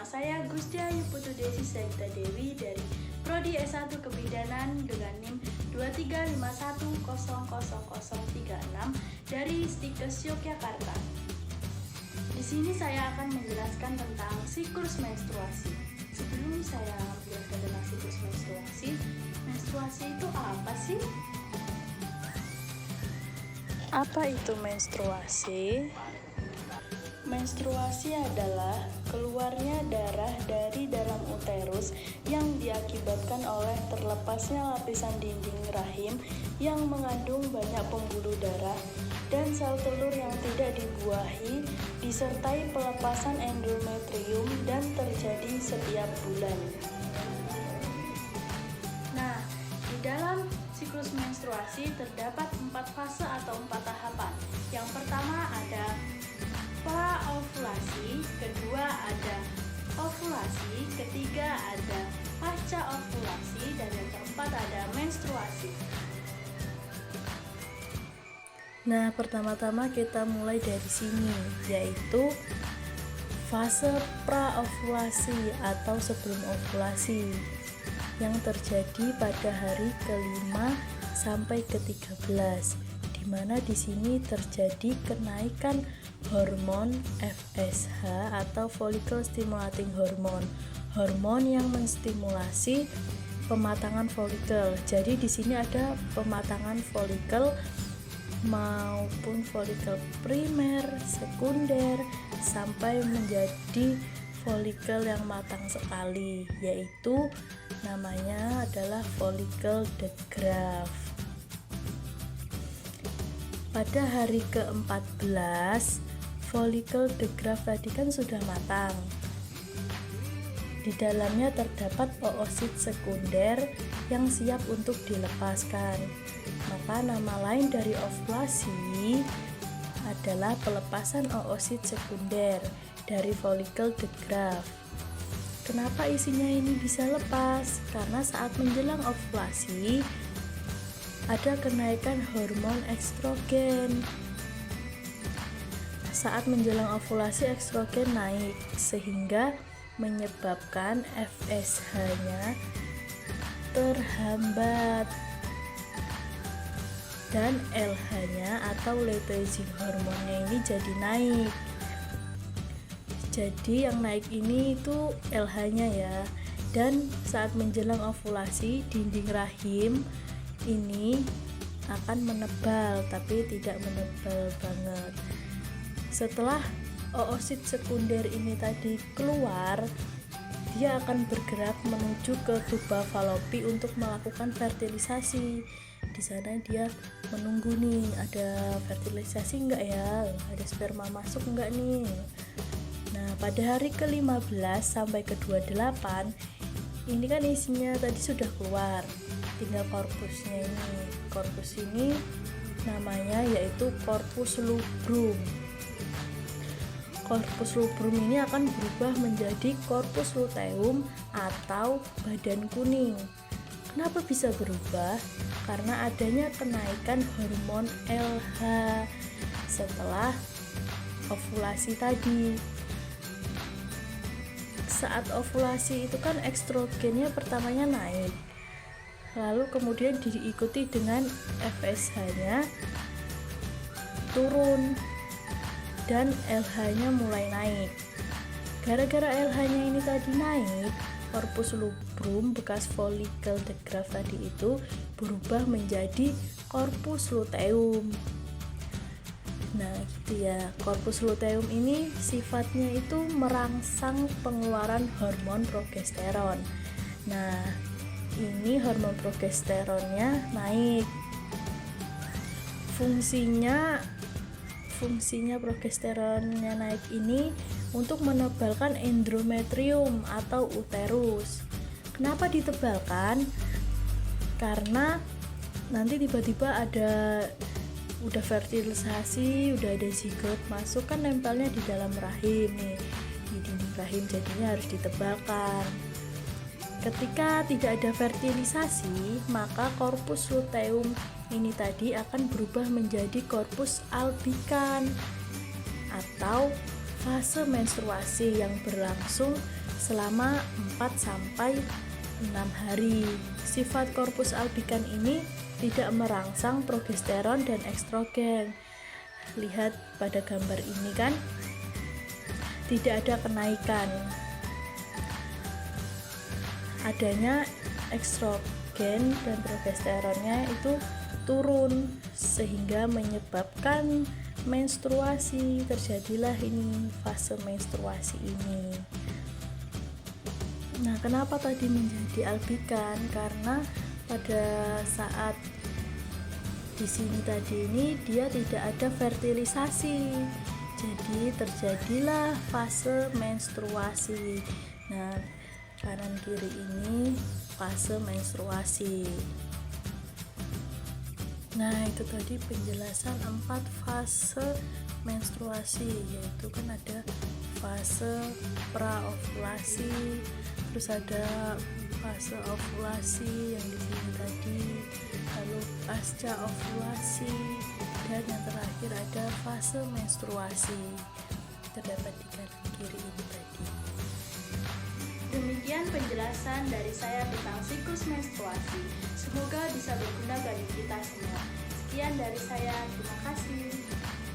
saya Gusdiayu Putu Desi Sagita Dewi dari Prodi S1 Kebidanan dengan NIM 235100036 dari Stikes Yogyakarta. Di sini saya akan menjelaskan tentang siklus menstruasi. Sebelum saya menjelaskan tentang siklus menstruasi itu apa sih? Apa itu menstruasi? Menstruasi adalah keluarnya darah dari dalam uterus yang diakibatkan oleh terlepasnya lapisan dinding rahim yang mengandung banyak pembuluh darah dan sel telur yang tidak dibuahi, disertai pelepasan endometrium dan terjadi setiap bulan. Nah, di dalam siklus menstruasi terdapat 4 fase atau 4 tahapan. Yang pertama ada pra-ovulasi, kedua ada ovulasi, ketiga ada pasca ovulasi, dan yang keempat ada menstruasi. Nah, pertama-tama kita mulai dari sini, yaitu fase pra-ovulasi atau sebelum ovulasi yang terjadi pada hari ke-5 sampai ke-13, di mana di sini terjadi kenaikan hormon FSH atau follicle stimulating hormone, hormon yang menstimulasi pematangan folikel. Jadi di sini ada pematangan folikel maupun folikel primer, sekunder, sampai menjadi folikel yang matang sekali, yaitu namanya adalah folikel de Graaff. Pada hari ke-14, folikel de Graaff tadi kan sudah matang. Di dalamnya terdapat oosit sekunder yang siap untuk dilepaskan. Maka nama lain dari ovulasi adalah pelepasan oosit sekunder dari folikel de Graaff. Kenapa isinya ini bisa lepas? Karena saat menjelang ovulasi ada kenaikan hormon estrogen. Saat menjelang ovulasi estrogen naik sehingga menyebabkan FSH-nya terhambat dan LH-nya atau luteinizing hormonnya ini jadi naik. Jadi yang naik ini itu LH-nya ya. Dan saat menjelang ovulasi dinding rahim ini akan menebal, tapi tidak menebal banget. Setelah oosit sekunder ini tadi keluar, dia akan bergerak menuju ke tuba Fallopi untuk melakukan fertilisasi. Di sana dia menunggu nih, ada fertilisasi enggak ya, ada sperma masuk enggak nih. Nah, pada hari ke-15 sampai ke-28 ini kan isinya tadi sudah keluar, tinggal korpusnya ini. Korpus ini namanya yaitu corpus luteum. Corpus luteum ini akan berubah menjadi corpus luteum atau badan kuning. Kenapa bisa berubah? Karena adanya kenaikan hormon LH setelah ovulasi tadi. Saat ovulasi itu kan estrogennya pertamanya naik, lalu kemudian diikuti dengan FSH-nya turun dan LH-nya mulai naik. Gara-gara LH-nya ini tadi naik, corpus luteum bekas folikel de Graaff tadi itu berubah menjadi corpus luteum. Nah gitu ya, corpus luteum ini sifatnya itu merangsang pengeluaran hormon progesteron. Nah ini hormon progesteronnya naik. Fungsinya progesteronnya naik ini untuk menebalkan endometrium atau uterus. Kenapa ditebalkan? Karena nanti tiba-tiba udah fertilisasi, udah ada zigot masuk, kan nempelnya di dalam rahim nih, di dinding rahim, jadinya harus ditebalkan. Ketika tidak ada fertilisasi, maka corpus luteum ini tadi akan berubah menjadi corpus albicans atau fase menstruasi yang berlangsung selama 4 sampai 6 hari. Sifat korpus albikan ini tidak merangsang progesteron dan estrogen. Lihat pada gambar ini kan, tidak ada kenaikan. Adanya estrogen dan progesteronnya itu turun sehingga menyebabkan menstruasi. Terjadilah ini fase menstruasi ini. Nah, kenapa tadi menjadi albikan? Karena pada saat di sini tadi ini dia tidak ada fertilisasi. Jadi terjadilah fase menstruasi. Nah, kanan kiri ini fase menstruasi. Nah, itu tadi penjelasan 4 fase menstruasi, yaitu kan ada fase praovulasi, terus ada fase ovulasi yang di sini tadi, lalu pasca ovulasi, dan yang terakhir ada fase menstruasi, terdapat di kanan kiri ini tadi. Demikian penjelasan dari saya tentang siklus menstruasi. Semoga bisa berguna bagi kita semua. Sekian dari saya, terima kasih.